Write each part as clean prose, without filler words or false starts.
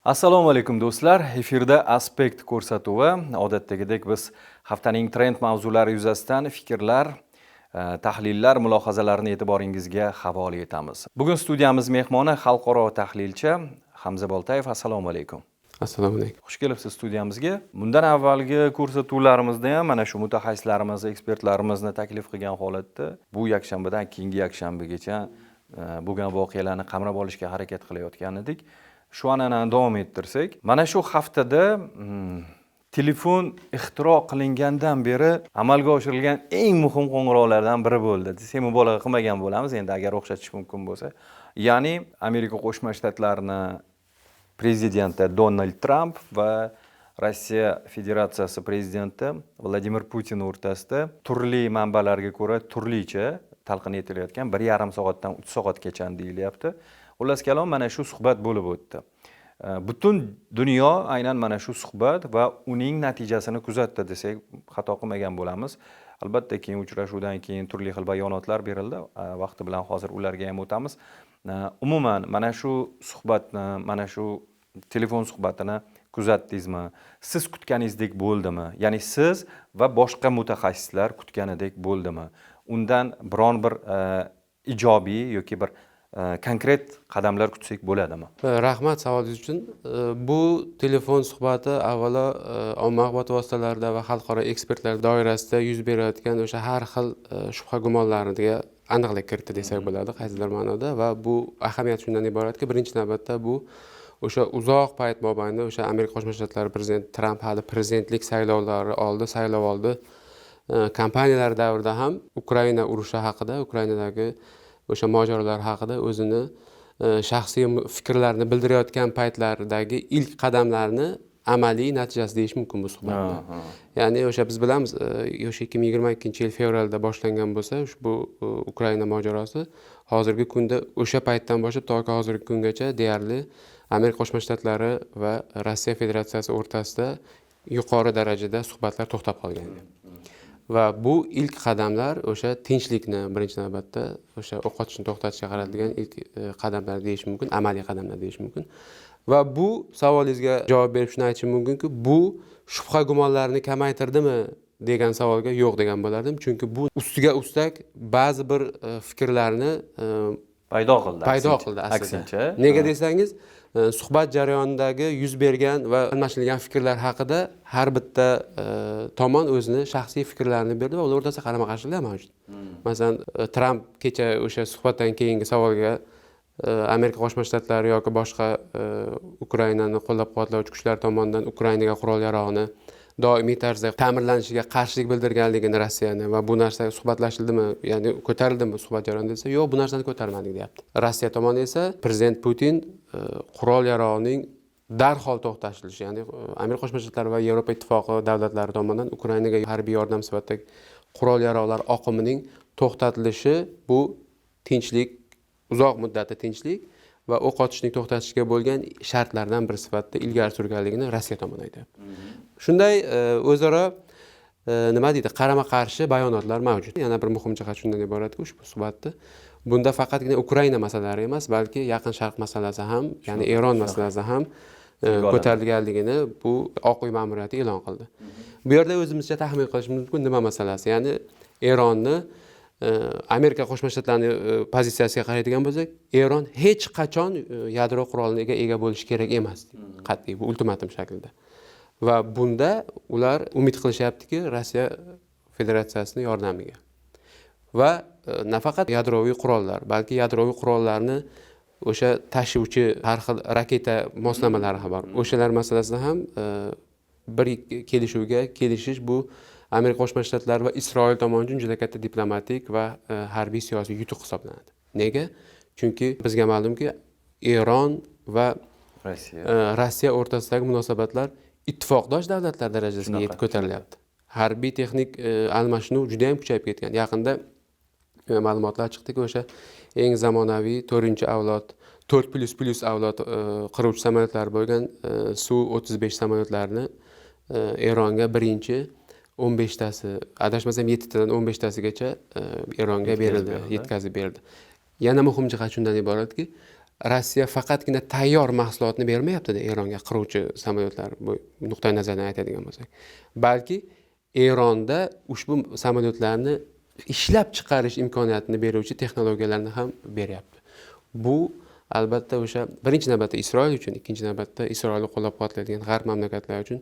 Assalomu alaykum do'stlar. Efirda Aspekt ko'rsatuvi. Odatdagidek biz haftaning trend mavzulari yuzasidan fikrlar, tahlillar, mulohazalarni e'tiboringizga havola etamiz. Bugun studiyamiz mehmoni xalqaro tahlilchi Hamza Boltayev. Assalomu alaykum. Assalomu alaykum. Xush kelibsiz studiyamizga. Bundan avvalgi ko'rsatuvlarimizda ham mana shu mutaxassislarimiz, ekspertlarimizni taklif qilgan holatda bu yakshanbadan keyingi yakshanbagacha bo'lgan voqealarni qamrab olishga harakat qilayotgan edik. Shu an'anani davom ettirsak, mana shu haftada telefon ixtiro qilingandan beri amalga oshirilgan eng muhim qo'ng'iroqlardan biri bo'ldi. Desak, mubolag'a qilmagan bo'lamiz, endi agar o'xshatish mumkin bo'lsa. Ya'ni Amerika Qo'shma Shtatlarining prezidenti Donald Tramp va Rossiya Federatsiyasi prezidenti Vladimir Putin o'rtasida turli manbalarga ko'ra turlicha talqin etilayotgan 1,5 soatdan 3 soatgacha deyilyapti. Xullas kalom, mana shu suhbat bo'lib o'tdi. Butun dunyo aynan mana shu suhbat va uning natijasini kuzatdi desak, xato qilmagan bo'lamiz. Albatta, keyin uchrashuvdan keyin turli xil bayonotlar berildi. Vaqti bilan hozir ularga ham o'tamiz. Umuman mana shu suhbatni, mana shu telefon suhbatini kuzatdingizmi? Siz kutganingizdek bo'ldimi? Ya'ni siz va boshqa mutaxassislar kutganidek bo'ldimi? Undan biron bir ijobiy yoki bir konkret qadamlar kutsak bo'ladimi? Rahmat savolingiz uchun. Bu telefon suhbati avvalo ommaviy axborot vositalarida va xalqaro ekspertlar doirasida yuz berayotgan o'sha har xil shubha gumonlariga aniqlik kiritdi desak bo'ladi, qaysidir ma'noda. Va bu ahamiyat shundan iboratki, birinchi navbatda bu o'sha uzoq payt mobaynida o'sha Amerika Qo'shma Shtatlari prezidenti Tramp hali prezidentlik saylovlari oldi, saylov oldi kampaniyalar davrida ham Ukraina urushi haqida, Ukrainadagi o'sha mojarolar haqida o'zini shaxsiy fikrlarini bildirayotgan paytlardagi ilk qadamlarni amaliy natijasi deyish mumkin bu suhbatda. Ya'ni o'sha biz bilamiz, o'sha 2022-yil fevralda boshlangan bo'lsa, ushbu Ukraina mojarosi hozirgi kunda o'sha paytdan boshlab toki hozirgi kungacha deyarli Amerika Qo'shma Shtatlari va Rossiya Federatsiyasi o'rtasida yuqori darajada suhbatlar to'xtab qolgan. Va bu ilk qadamlar o'sha tinchlikni birinchi navbatda o'sha o'q otishni to'xtatishga qaratilgan ilk qadamlar deyish mumkin, amaliy qadamlar deyish mumkin. Va bu savolingizga javob berib shuni aytishim mumkinki, bu shubha gumonlarni kamaytirdimi degan savolga yo'q degan bo'lardim. Chunki bu ustiga ustak ba'zi bir fikrlarni paydo qildi aslida. Aksincha. Nega desangiz, suhbat jarayonidagi yuz bergan va almashilgan fikrlar haqida har bitta tomon o'zini shaxsiy fikrlarini berdi va ular o'rtasida qarama-qarshiliklar mavjud. Masalan, Tramp kecha o'sha suhbatdan keyingi savolga Amerika Qo'shma Shtatlari yoki boshqa Ukrainani qo'llab-quvvatlovchi kuchlar tomonidan Ukrainaga qurol-yarog'ni doimiy tarzda ta'mirlanishiga qarshilik bildirganligini Rossiyani va bu narsa suhbatlashildimi, ya'ni ko'tarildimi suhbat jarayonida desa, yo'q, bu narsani ko'tarmadik deyapti. Rossiya tomoni esa prezident Putin qurol-yarog'ning darhol to'xtatilishi, ya'ni Amerika Qo'shma Shtatlari va Yevropa Ittifoqi davlatlari tomonidan Ukrainaga harbiy yordam sifatida qurol-yarog'lar oqimining to'xtatilishi bu tinchlik, uzoq muddatli tinchlik va o'q otishni to'xtatishga bo'lgan shartlardan biri sifatida ilgari surganligini Rossiya tomoni aytayapti. Shunday o'zaro nima deydi, qarama-qarshi bayonotlar mavjud. Yana bir muhim jihat shundan iboratki, ushbu suhbatda bunda faqatgina Ukraina masalalari emas, balki Yaqin Sharq masalasi ham, ya'ni Eron masalasi ham ko'tarilganligini bu Oq uy ma'muriyati e'lon qildi. Bu yerda o'zimizcha taxmin qilishimiz mumkin nima masalasi, ya'ni Eronni Amerika Qo'shma Shtatlarining pozitsiyasiga qaraydigan bo'lsak, Eron hech qachon yadro quroliga ega bo'lishi kerak emas, qat'iy, bu ultimatum shaklida. Va bunda ular umid qilishyaptiki, Rossiya Federatsiyasining yordamiga. Va nafaqat yadroviy qurollar, balki yadroviy qurollarni o'sha tashuvchi har xil raketa moslamalari ham bor. O'shalar masalasida ham bir kelishuvga kelishish bu Amerika Qo'shma Shtatlari va Isroil tomonidan uchun juda katta diplomatik va harbiy siyosiy yutuq hisoblanadi. Nega? Chunki bizga ma'lumki, Eron va Rossiya o'rtasidagi munosabatlar ittifoqdosh davlatlar darajasiga yetib ko'tarilyapti. Harbiy texnik almashinuv juda ham kuchayib ketgan. Yaqinda ma'lumotlar chiqdiki, o'sha eng zamonaviy 4-avlod 4++ avlod qiruvchi samolyotlari bo'lgan Su-35 samolyotlarini Eronga birinchi 15tasi, adashmasam 7tadan 15tasigacha Eronga berildi, yetkazib berdi. Yana muhim jihat shundan iboratki, Rossiya faqatgina tayyor mahsulotni bermayapti-da Eronga qiruvchi samolyotlar bu nuqtai nazardan aytadigan bo'lsak. Balki Eronda ushbu samolyotlarni ishlab chiqarish imkoniyatini beruvchi texnologiyalarni ham beryapti. Bu albatta o'sha birinchi navbatda Isroil uchun, ikkinchi navbatda Isroilni qo'llab-quvvatlaydigan g'arb mamlakatlari uchun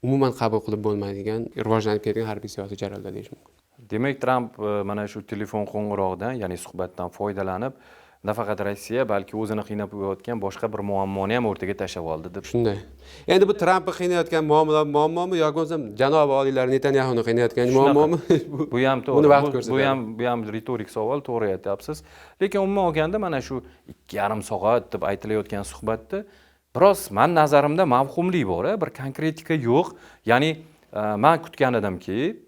umuman qabul qilib bo'lmaydigan rivojlanib ketgan harbiy siyosiy jarayonlar deyish mumkin. Demak, Tramp mana shu telefon qo'ng'irog'idan, ya'ni suhbatdan foydalanib, nafaqat Rossiya, balki o'zini qiynab qo'yayotgan boshqa bir muammoni ham o'rtaga tashlab oldi deb. Shunday. Endi bu Trampni qiynayotgan muammomi yoki bo'lmasam janob oliylar Netanyahuni qiynayotgan muammomi? Bu ham to'g'ri. Buni vaqt ko'rsatadi. Bu ham ritorik savol, to'g'ri aytyapsiz. Lekin umuman olganda mana shu 2,5 soat deb aytilayotgan suhbatda biroz men nazarimda mavhumlik bor, bir konkretika yo'q. Ya'ni men kutgan edimki,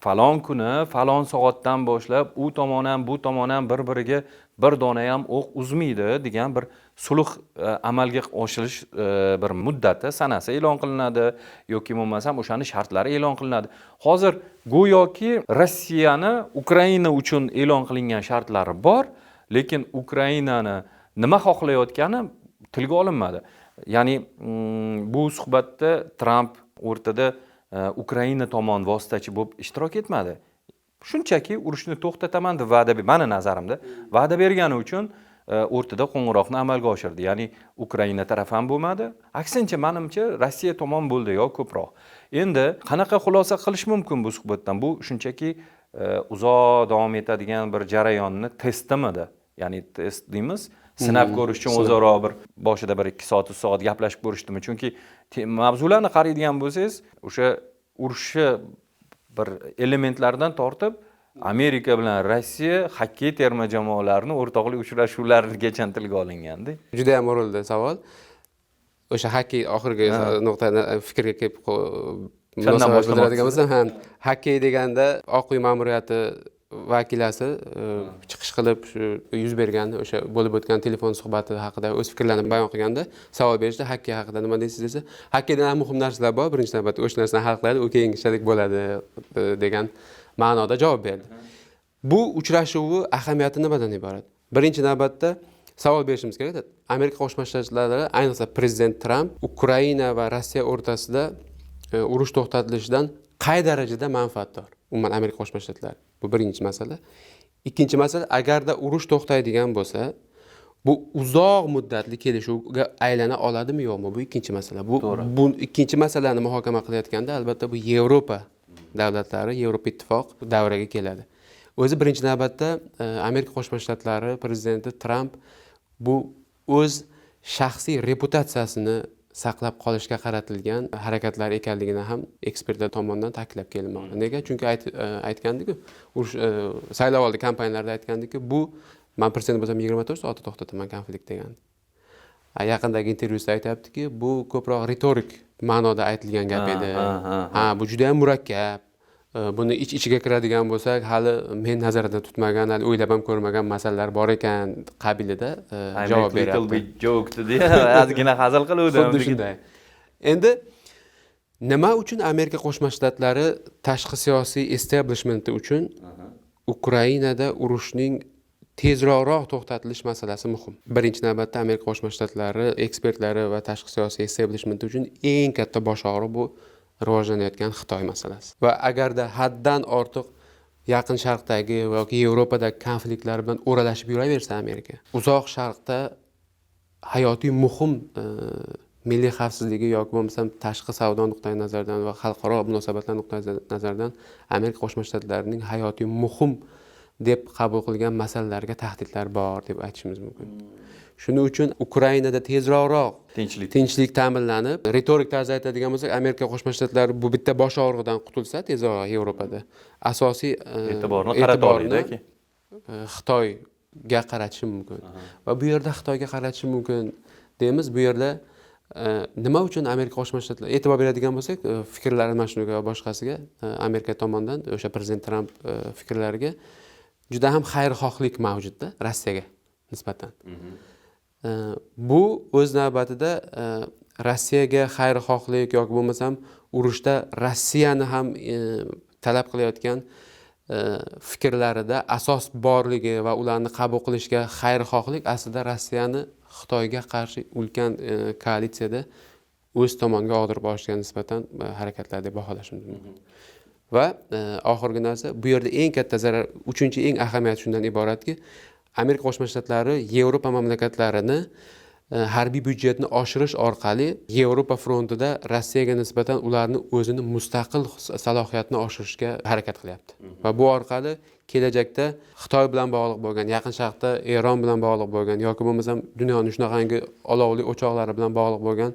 falon kuni, falon soatdan boshlab u tomon ham, bu tomon ham bir-biriga bir dona ham o'q uzmaydi degan bir sulh amalga oshirish bir muddati, sanasi e'lon qilinadi yoki bo'lmasam o'shani shartlari e'lon qilinadi. Hozir go'yoki Rossiyani Ukraina uchun e'lon qilingan shartlari bor, lekin Ukrainani nima xohlayotgani tilga olinmadi. Ya'ni bu suhbatda Tramp o'rtada Ukraina tomon vositachi bo'lib ishtirok etmadi. Shunchaki urushni to'xtataman deb meni nazarimda va'da bergani uchun o'rtada qo'ng'iroqni amalga oshirdi. Ya'ni Ukraina taraf ham bo'lmadi. Aksincha, menimcha Rossiya tomon bo'ldi yo ko'proq. Endi qanaqa xulosa qilish mumkin bu suhbatdan? Bu shunchaki uzoq davom etadigan bir jarayonni testimidi? Ya'ni test deymiz, sinab ko'rish uchun o'zaro bir boshida bir 2 soat, 3 soat gaplashib ko'rishdimi? Chunki mavzularni qaraydigan bo'lsangiz, o'sha urushni bir elementlardan tortib Amerika bilan Rossiya xokkey terma jamoalarini o'rtoqlik uchrashuvlarigacha tilga olingandi. Juda ham o'rinli savol. O'sha xokkey oxirgi nuqta fikrga kelib munosabat bildiradigan bo'lsam, ham xokkey deganda Oq uy ma'muriyati vakilasi chiqish qilib shu yuz bergan o'sha bo'lib o'tgan telefon suhbati haqida o'z fikrlarini bayon qilganda savol berishdi, xokkey haqida nima deysiz desa, xokkeydan ham muhim narsalar bor, birinchi navbatda o'sha narsani hal qiladi, u keyinchalik bo'ladi degan ma'noda javob berdi. Bu uchrashuvi ahamiyati nimadan iborat? Birinchi navbatda savol berishimiz kerak. Amerika Qo'shma Shtatlari, ayniqsa prezident Tramp Ukraina va Rossiya o'rtasida urush to'xtatilishidan qay darajada manfaatdor? Umuman Amerika Qo'shma Shtatlari. Bu birinchi masala. Ikkinchi masala, agarda urush to'xtaydigan bo'lsa, bu uzoq muddatli kelishuvga aylana oladimi yo'qmi? Bu ikkinchi masala. Bu ikkinchi masalani muhokama qilayotganda albatta bu Yevropa davlatlari, Yevropa ittifoq davraga keladi. O'zi birinchi navbatda Amerika Qo'shma Shtatlari prezidenti Tramp bu o'z shaxsiy reputatsiyasini saqlab qolishga qaratilgan harakatlar ekanligini ham ekspertlar tomonidan ta'kidlab kelinmoqda. Nega? Chunki aytgandik-ku, saylovoldi kampaniyalarida aytgandik-ku, bu men prezident bo'lsam 24 soatda to'xtataman konflikt degan. Yaqindagi intervyusida aytayaptiki, bu ko'proq ritorik ma'noda aytilgan gap edi. Bu juda ham murakkab. Buni ichiga kiradigan bo'lsak, hali men nazarda tutmagan, hali o'ylab ham ko'rmagan masalalar bor ekan qabilida javob beryapti. Joke deya, ozgina hazil qiluvdim. Xuddi shunday. Endi nima uchun Amerika Qo'shma Shtatlari tashqi siyosiy establishmenti uchun Ukrainada urushning tezroq to'xtatilish masalasi muhim? Birinchi navbatda Amerika Qo'shma Shtatlari ekspertlari va tashqi siyosiy establishmenti uchun eng katta bosh og'riq bu rivojlanayotgan Xitoy masalasi. Va agarda haddan ortiq Yaqin Sharqdagi yoki Yevropadagi konfliktlar bilan o'ralashib yuraversa Amerika, uzoq Sharqda hayotiy muhim milliy xavfsizligi yoki bo'lmasam tashqi savdo nuqtai nazaridan va xalqaro munosabatlar nuqtai nazaridan Amerika Qo'shma Shtatlarining hayotiy muhim deb qabul qilgan masalalarga tahdidlar bor deb aytishimiz mumkin. Shuning uchun Ukrainada tezroq tinchlik ta'minlanib, ritorik tarzda aytadigan bo'lsak, Amerika Qo'shma Shtatlari bu bitta bosh og'rig'idan qutulsa tezroq Yevropada, asosiy e'tiborni qaratoladi-ki, Xitoyga qaratishi mumkin. Va bu yerda Xitoyga qaratishi mumkin deymiz. Bu yerda nima uchun Amerika Qo'shma Shtatlari e'tibor beradigan bo'lsak, fikrlar almashinuviga va boshqasiga Amerika tomonidan o'sha prezident Tramp fikrlariga juda ham xayrixohlik mavjudda Rossiyaga nisbatan. Bu o'z navbatida Rossiyaga xayrixohlik yoki bo'lmasam urushda Rossiyani ham talab qilayotgan fikrlarida asos borligi va ularni qabul qilishga xayrixohlik aslida Rossiyani Xitoyga qarshi ulkan koalitsiyada o'z tomoniga og'dirib olishga nisbatan harakatlar deb baholashim mumkin. Va oxirgi narsa, bu yerda eng katta zarar, uchinchi eng ahamiyati shundan iboratki, Amerika Qo'shma Shtatlari Yevropa mamlakatlarini harbiy byudjetni oshirish orqali Yevropa frontida Rossiyaga nisbatan ularni o'zini mustaqil salohiyatini oshirishga harakat qilyapti. Va bu orqali kelajakda Xitoy bilan bog'liq bo'lgan, Yaqin Sharqda Eron bilan bog'liq bo'lgan yoki bo'lmasam dunyoning shunaqangi olovli o'choqlari bilan bog'liq bo'lgan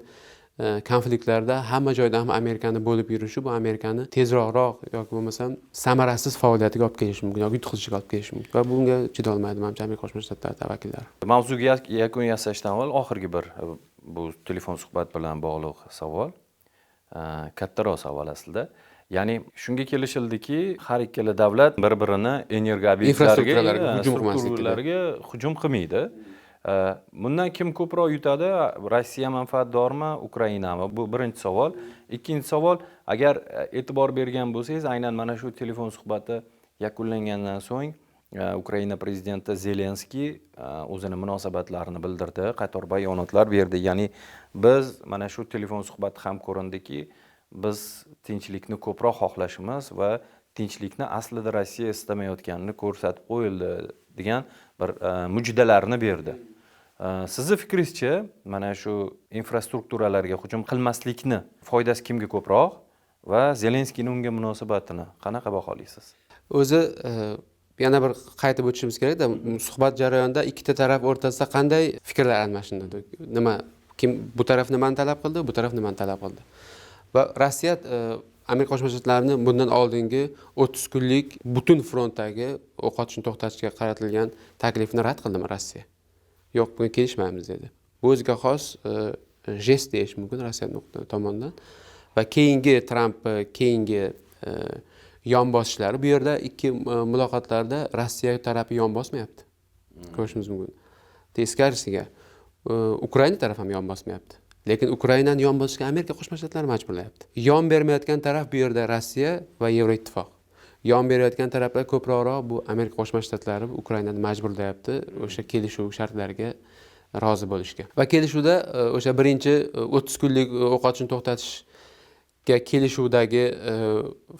konfliktlarda hamma joyda ham Amerikani bo'lib yurishi bu Amerikani tezroq yoki bo'lmasam samarasiz faoliyatiga olib kelishi mumkin yoki yutqizishiga olib kelishi mumkin. Va bunga chidolmaydi menimcha Amerika Qo'shma Shtatlari vakillari. Mavzuga yakun yasashdan avval oxirgi bir bu telefon suhbat bilan bog'liq savol. Kattaroq savol aslida. Ya'ni shunga kelishildiki, har ikkala davlat bir-birini infrastrukturalarga hujum qilmasliklariga hujum qilmaydi. Bundan kim ko'proq yutadi? Rossiya manfaatdormi, Ukrainami? Bu birinchi savol. Ikkinchi savol, agar e'tibor bergan bo'lsangiz, aynan mana shu telefon suhbati yakunlangandan so'ng Ukraina prezidenti Zelenskiy o'zini munosabatlarini bildirdi, qator bayonotlar berdi. Ya'ni biz mana shu telefon suhbati ham ko'rindiki, biz tinchlikni ko'proq xohlashimiz va tinchlikni aslida Rossiya istamayotganini ko'rsatib qo'yildi degan bir mujdalarni berdi. Sizni fikringizcha, mana shu infrastrukturalarga hujum qilmaslikni foydasi kimga ko'proq va Zelenskiyning unga munosabatini qanaqa baholaysiz? O'zi yana bir qaytib o'tishimiz kerak-da, suhbat jarayonida ikkita taraf o'rtasida qanday fikrlar almashindi? Nima, kim bu taraf nimani talab qildi, bu taraf nimani talab qildi? Va Rossiya Amerika Qo'shma Shtatlarining bundan oldingi 30 kunlik butun frontdagi o'q otishni to'xtatishga qaratilgan taklifni rad qildimi Rossiya? Yo'q, bunga kelishmaymiz dedi. Bu o'ziga xos jest deyish mumkin Rossiya tomonidan. Va keyingi Tramp keyingi yon bosishlari, bu yerda ikki muloqotlarda Rossiya tarafi yon bosmayapti. Ko'rishimiz mumkin. Teskarisiga Ukraina tarafi ham yon bosmayapti. Lekin Ukrainani yon bosishga Amerika Qo'shma Shtatlari majburlayapti. Yon bermayotgan taraf bu yerda Rossiya va Yevroittifoq. Yon berayotgan taraflar ko'proq bu Amerika Qo'shma Shtatlari Ukrainani majburlayapti o'sha kelishuv shartlariga rozi bo'lishga. Va kelishuvda o'sha birinchi 30 kunlik o'q otishni to'xtatishga kelishuvdagi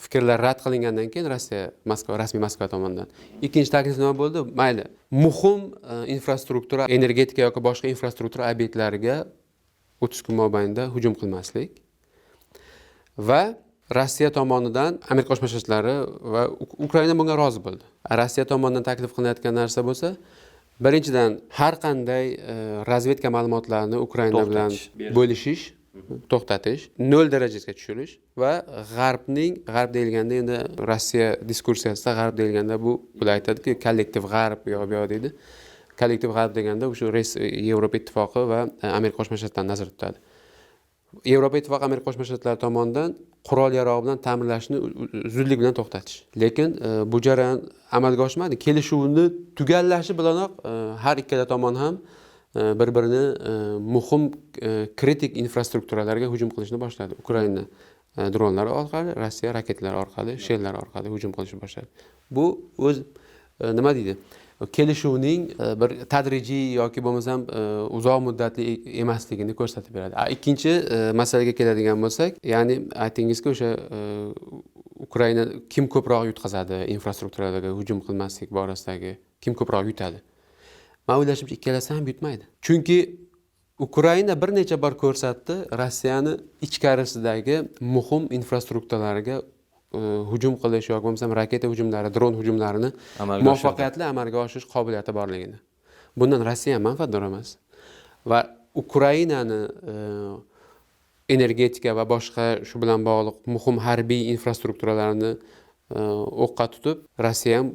fikrlar rad qilingandan keyin Rossiya rasmiy Moskva tomonidan ikkinchi taklif nima bo'ldi? Mayli, muhim infrastruktura, energetika yoki boshqa infrastruktura obyektlariga 30 kun mobaynida hujum qilmaslik va Rossiya tomonidan Amerika Qo'shma Shtatlari va Ukraina bunga rozi bo'ldi. Rossiya tomonidan taklif qilinayotgan narsa bo'lsa, birinchidan har qanday razvedka ma'lumotlarini Ukraina bilan bo'lishish, to'xtatish, 0 darajasiga tushirish va g'arb deyilganda endi Rossiya diskursiyasida g'arb deyilganda bular aytadiki, kollektiv g'arb yo'q deydi. Kollektiv g'arb deganda o'sha Yevropa Ittifoqi va Amerika Qo'shma Shtatlari nazarda tutadi. Yevropa Ittifoqi Amerika Qo'shma Shtatlari tomonidan qurol-yarog' bilan ta'minlashni zudlik bilan to'xtatish. Lekin bu jarayon amalga oshmadi. Kelishuvni tugallashi bilanoq har ikkala tomon ham bir-birini muhim kritik infrastrukturalarga hujum qilishni boshladi. Ukraina dronlari orqali, Rossiya raketalar orqali, shellar orqali hujum qilishni boshladi. Bu o'z nima deydi? Kelishuvning bir tadrijiy yoki bo'lmasam uzoq muddatli emasligini ko'rsatib beradi. Ikkinchi masalaga keladigan bo'lsak, ya'ni aytingizki o'sha Ukraina kim ko'proq yutqazadi infrastrukturalarga hujum qilmaslik borasidagi kim ko'proq yutadi? Men o'ylashimcha ikkalasi ham yutmaydi. Chunki Ukraina bir necha bor ko'rsatdi Rossiyani ichkarisidagi muhim infrastrukturalarga hujum qilish yoki bo'lmasam raketa hujumlari, dron hujumlarini muvaffaqiyatli amalga oshirish qobiliyati borligini. Bundan Rossiya ham manfaatdor emas. Va Ukrainani energetika va boshqa shu bilan bog'liq muhim harbiy infrastrukturalarni o'qqa tutib, Rossiya ham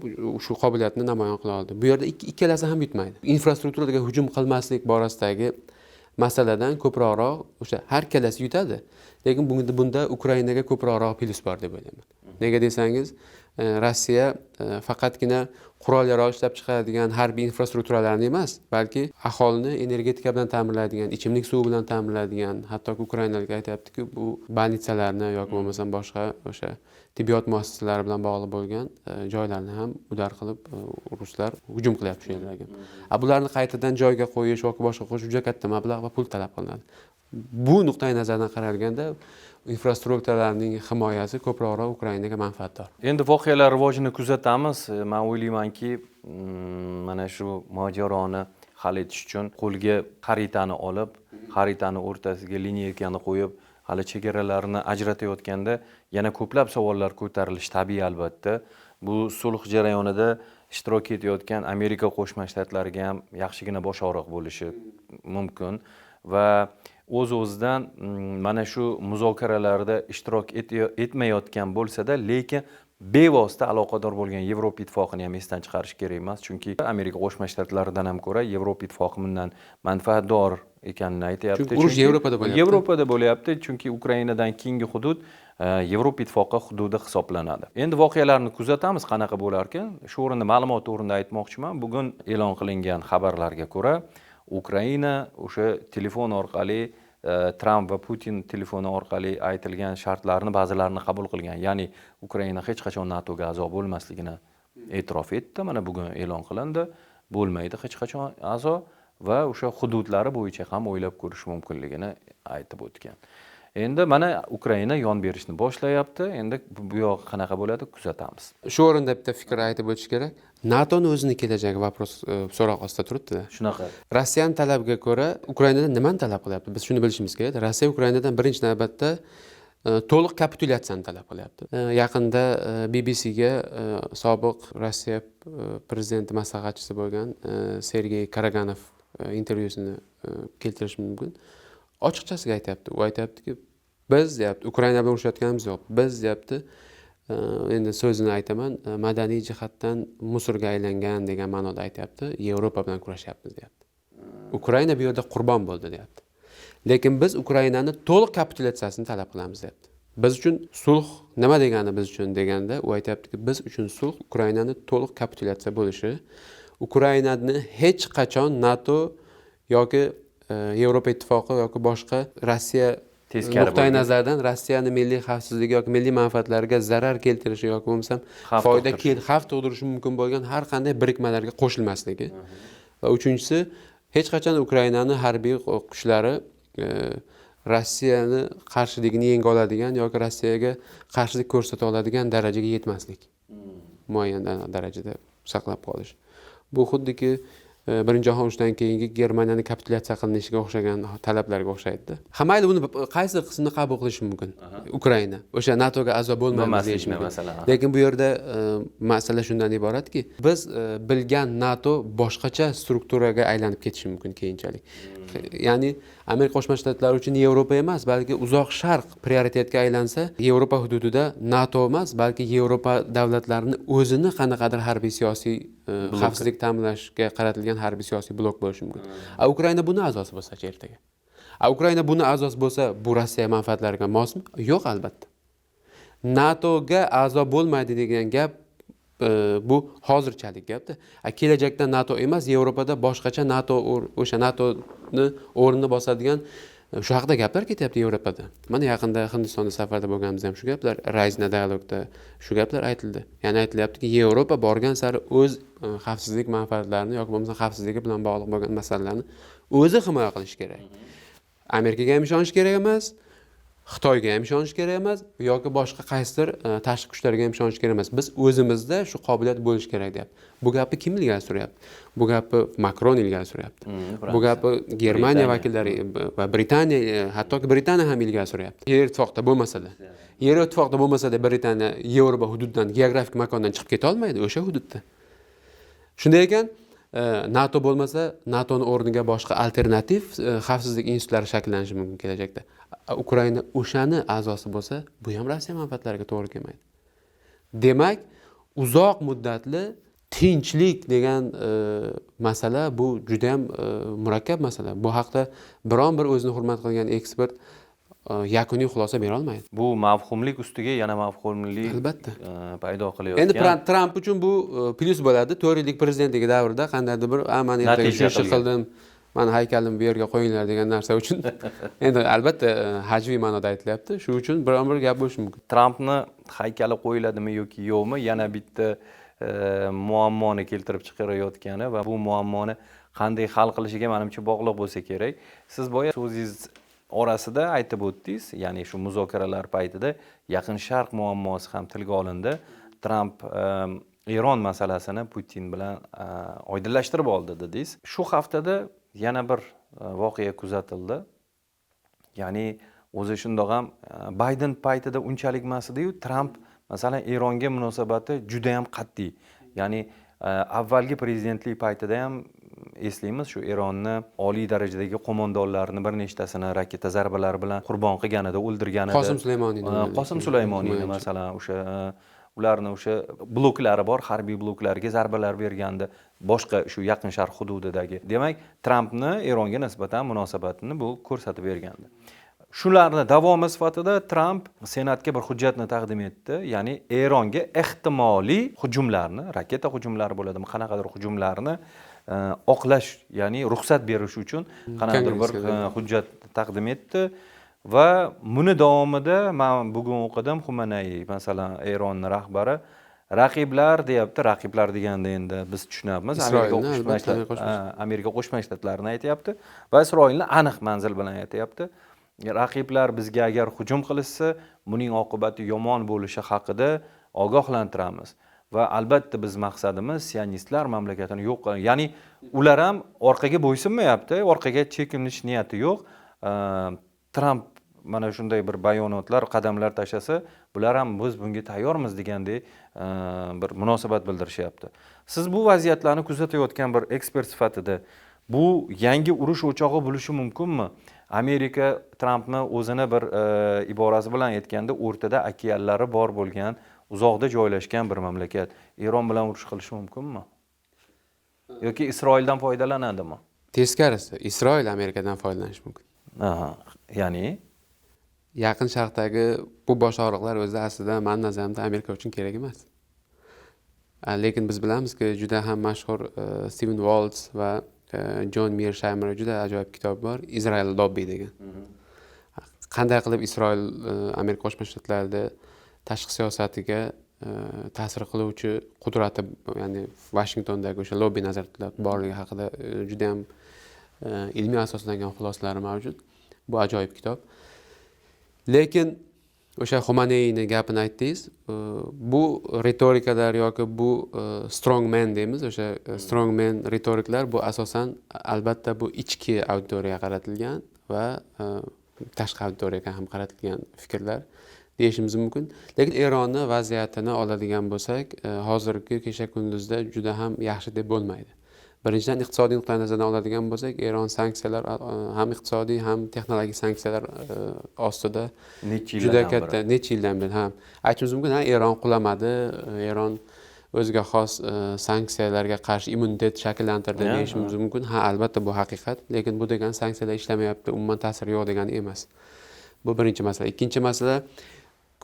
shu qobiliyatni namoyon qila oldi. Bu yerda ikkalasi ham yutmaydi. Infrastrukturaga hujum qilmaslik borasidagi masaladan ko'proq o'sha har ikkalasi yutadi. Lekin bunda Ukrainaga ko'proq plus bor deb o'ylayman. Nega desangiz, Rossiya faqatgina qurol yarog' ishlab chiqaradigan harbiy infrastrukturalarni emas, balki aholini energetika bilan ta'minlaydigan, ichimlik suvi bilan ta'minlaydigan, hattoki ukrainaliklar aytayaptiki, bu больницаlarni yoki bo'lmasam boshqa o'sha tibbiyot muassasalari bilan bog'liq bo'lgan joylarni ham udar qilib ruslar hujum qilyapti shu yerlarga. Bularni qaytadan joyiga qo'yish yoki boshqa qo'yish juda katta mablag' va pul talab qilinadi. Bu nuqtai nazardan qaralganda infrastrukturalarning himoyasi ko'proq Ukrainaga manfaatdor. Endi voqealar rivojini kuzatamiz. Men o'ylaymanki, mana shu mojaroni hal etish uchun qo'lga xaritani olib, xaritani o'rtasiga lineykani qo'yib, hali chegaralarni ajratayotganda yana ko'plab savollar ko'tarilishi tabiiy albatta. Bu sulh jarayonida ishtirok etayotgan Amerika Qo'shma Shtatlariga ham yaxshigina bosh og'riq bo'lishi mumkin va o'z-o'zidan mana shu muzokaralarda ishtirok etmayotgan bo'lsa-da, lekin bevosita aloqador bo'lgan Yevropa ittifoqini ham esdan chiqarish kerak emas, chunki Amerika Qo'shma Shtatlaridan ham ko'ra Yevropa ittifoqi bundan manfaatdor ekanini aytayapti. Chunki urush Yevropada bo'lyapti. Yevropada bo'lyapti, chunki Ukrainadan keyingi hudud Yevropa ittifoqi hududi hisoblanadi. Endi voqealarni kuzatamiz, qanaqa bo'lar ekan. Shu o'rinda ma'lumot o'rinda aytmoqchiman. Bugun e'lon qilingan xabarlarga ko'ra, Ukraina o'sha telefon orqali Tramp va Putin telefoni orqali aytilgan shartlarni ba'zilarini qabul qilgan. Ya'ni Ukraina hech qachon NATOga a'zo bo'lmasligini e'tirof etdi. Mana bugun e'lon qilindi. Bo'lmaydi hech qachon a'zo va o'sha hududlari bo'yicha ham o'ylab ko'rish mumkinligini aytib o'tgan. Endi mana Ukraina yon berishni boshlayapti. Endi bu yoq qanaqa bo'ladi kuzatamiz. Shu o'rinda bitta fikr aytib o'tish kerak. NATOning o'zini kelajagi so'roq ostida turibdi-da. Shunaqa. Rossiyaning talabiga ko'ra Ukrainadan nimani talab qilyapti? Biz shuni bilishimiz kerak. Rossiya Ukrainadan birinchi navbatda to'liq kapitulyatsiyani talab qilyapti. Yaqinda BBCga sobiq Rossiya prezidenti maslahatchisi bo'lgan Sergey Karaganov intervyusini keltirish mumkin. Ochiqchasiga aytayapti. U aytayaptiki, biz deyapti, Ukraina bilan urushayotganimiz yo'q. Biz deyapti, endi so'zini aytaman, madaniy jihatdan musorga aylangan degan ma'noda aytayapti, Yevropa bilan kurashyapmiz deyapti. Ukraina bu yerda qurbon bo'ldi deyapti. Lekin biz Ukrainani to'liq kapitulyatsiyasini talab qilamiz deyapti. Biz uchun sulh nima degani biz uchun deganda, u aytayaptiki, biz uchun sulh Ukrainani to'liq kapitulyatsiya bo'lishi, Ukrainani hech qachon NATO yoki Yevropa ittifoqi yoki boshqa Rossiya nuqtai nazardan Rossiyaning milliy xavfsizligi yoki milliy manfaatlariga zarar keltirishi yoki bo'lmasam xavf tug'dirishi mumkin bo'lgan har qanday birikmalarga qo'shilmasligi. Va uchinchisi, hech qachon Ukrainaning harbiy kuchlari Rossiyani qarshiligini yenga oladigan yoki Rossiyaga qarshilik ko'rsata oladigan darajaga yetmaslik. Muayyan darajada saqlab qolish. Bu xuddiki Birinchi jahon urushidan keyingi Germaniyaning kapitulyatsiya qilinishiga o'xshagan talablarga o'xshaydi. Mayli, buni qaysi qismini qabul qilishi mumkin? Ukraina o'sha NATOga a'zo bo'lmaydi deyish mumkin. Lekin bu yerda masala shundan iboratki, biz bilgan NATO boshqacha strukturaga aylanib ketishi mumkin keyinchalik. Ya'ni Amerika Qo'shma Shtatlari uchun Yevropa emas, balki uzoq sharq prioritetga aylansa, Yevropa hududida NATO emas, balki Yevropa davlatlarining o'zini qanaqadir harbiy siyosiy xavfsizlik ta'minlashga qaratilgan harbiy siyosiy blok bo'lishi mumkin. Ukraina buni a'zosi bo'lsa-chi ertaga? Ukraina buni a'zosi bo'lsa, bu Rossiya manfaatlariga mosmi? Yo'q, albatta. NATOga a'zo bo'lmaydi degan gap bu hozirchalik gapda. Kelajakda NATO emas, Yevropada boshqacha NATO o'sha NATOni o'rnini bosadigan shu haqida gaplar ketyapti Yevropada. Mana yaqinda Hindistonda safarda bo'lganimizda ham shu gaplar, Rise dialogda shu gaplar aytildi. Ya'ni aytilyaptiki, Yevropa borgan sari o'z xavfsizlik manfaatlarini yoki bo'lmasa xavfsizligi bilan bog'liq bo'lgan masalalarni o'zi himoya qilish kerak. Amerikaga ham ishonish kerak emas, Xitoyga ham ishonish kerak emas yoki boshqa qaysidir tashqi kuchlarga ham ishonish kerak emas. Biz o'zimizda shu qobiliyat bo'lish kerak deyapti. Bu gapni kim ilgari suryapti? Bu gapni Makron ilgari suryapti. Bu gapni Germaniya vakillari va Britaniya, hattoki Britaniya ham ilgari suryapti. Yevroittifoqda bo'lmasa-da. Yevroittifoqda bo'lmasa-da Britaniya Yevropa hududidan, geografik makondan chiqib keta olmaydi o'sha hududda. Shunday ekan, NATO bo'lmasa, NATOning o'rniga boshqa alternativ xavfsizlik institutlari shakllanishi mumkin kelajakda. Ukraina o'shani a'zosi bo'lsa, bu ham Rossiya manfaatlariga to'g'ri kelmaydi. Demak, uzoq muddatli tinchlik degan masala bu juda ham murakkab masala. Bu haqda biron bir o'zini hurmat qilgan ekspert yakuniy xulosa bera olmaydi. Bu mavhumlik ustiga yana mavhumlik Albatta. paydo Endi qilayotgan Tramp uchun bu plyus bo'ladi. 4 yillik prezidentligi davrida qandaydir bir man ertaga Natija shu qilgan. qildim, mani haykalimni bu yerga qo'yinglar degan narsa uchun endi albatta hajviy ma'noda aytilyapti. Shu uchun biron bir gap bo'lishi mumkin. Trampni haykali qo'yiladimi yoki yo'qmi yana bitta muammoni keltirib chiqarayotgani va bu muammoni qanday hal qilishiga menimcha bog'liq bo'lsa kerak. Siz boya so'zingiz orasida aytib o'tdingiz, ya'ni shu muzokaralar paytida Yaqin Sharq muammosi ham tilga olindi. Tramp Eron masalasini Putin bilan oydinlashtirib oldi dedingiz. Shu haftada yana bir voqea kuzatildi. Ya'ni o'zi shundoq ham Bayden paytida unchalik emas edi-yu, Tramp masalan Eronga munosabati juda ham qat'iy. Ya'ni avvalgi prezidentlik paytida ham eslaymiz, shu Eronni oliy darajadagi qo'mondonlarni bir nechtasini raketa zarbalari bilan qurbon qilganida, o'ldirganida. Qosim Sulaymoniyni masalan o'sha ularni o'sha bloklari bor, harbiy bloklarga zarbalar bergandi, boshqa shu Yaqin Sharq hududidagi. Demak, Trampni Eronga nisbatan munosabatini bu ko'rsatib bergandi. Shularni davomi sifatida Tramp Senatga bir hujjatni taqdim etdi, ya'ni Eronga ehtimoliy hujumlarni, raketa hujumlari bo'ladimi, qanaqadir hujumlarni oqlash, ya'ni ruxsat berish uchun qanaqadir bir hujjat taqdim etdi. Va buni davomida men bugun o'qidim, Xumanay masalan Eronning rahbari raqiblar deyapti, raqiblar deganda endi biz tushunamiz, Amerika Qo'shma Shtatlarini aytyapti va Isroilni aniq manzil bilan aytyapti. Raqiblar bizga agar hujum qilishsa, buning oqibati yomon bo'lishi haqida ogohlantiramiz. Va albatta biz maqsadimiz sionistlar mamlakatini yo'q qilish. Ya'ni ular ham orqaga bo'ysunmayapti, orqaga chekinish niyati yo'q. Tramp mana shunday bir bayonotlar, qadamlar tashlasa, bular ham biz bunga tayyormiz degandek bir munosabat bildirishyapti. Siz bu vaziyatlarni kuzatayotgan bir ekspert sifatida bu yangi urush o'chog'i bo'lishi mumkinmi? Amerika Trampni o'zini bir iborasi bilan aytganda o'rtada okeanlari bor bo'lgan, uzoqda joylashgan bir mamlakat Eron bilan urush qilishi mumkinmi? Yoki Isroildan foydalanadimi? Teskarisi, Isroil Amerikadan foydalanishi mumkin. Ya'ni Yaqin Sharqdagi bu bosh og'riqlar o'zi aslida men nazarimda Amerika uchun kerak emas. Lekin biz bilamizki, juda ham mashhur Steven Waltz va John Mearsheimer juda ajoyib kitob bor, Israel Lobby degan. Qanday qilib Isroil Amerika Qo'shma Shtatlarida tashqi siyosatiga ta'sir qiluvchi qudrati, ya'ni Washingtondagi o'sha lobby nazorati borligi haqida juda ham ilmiy asoslangan xulosalari mavjud. Bu ajoyib kitob. Lekin o'sha Xumaneyni gapini aytdingiz, bu retorikalar yoki bu strongman deymiz, o'sha strongman retoriklar bu asosan albatta bu ichki auditoriyaga qaratilgan va tashqi auditoriyaga ham qaratilgan fikrlar deyishimiz mumkin. Lekin Eronni vaziyatini oladigan bo'lsak, hozirgi kecha kunduzda juda ham yaxshi deb bo'lmaydi. Birinchidan iqtisodiy nuqtai nazardan oladigan bo'lsak, Eron sanksiyalar ham iqtisodiy ham texnologik sanksiyalar ostida juda katta necha yildan beri aytishimiz mumkin, Eron qulamadi, Eron o'ziga xos sanksiyalarga qarshi immunitet shakllantirdi deyishimiz mumkin. Albatta bu haqiqat, lekin bu degani sanksiyalar ishlamayapti, umuman ta'siri yo'q degani emas. Bu birinchi masala. Ikkinchi masala,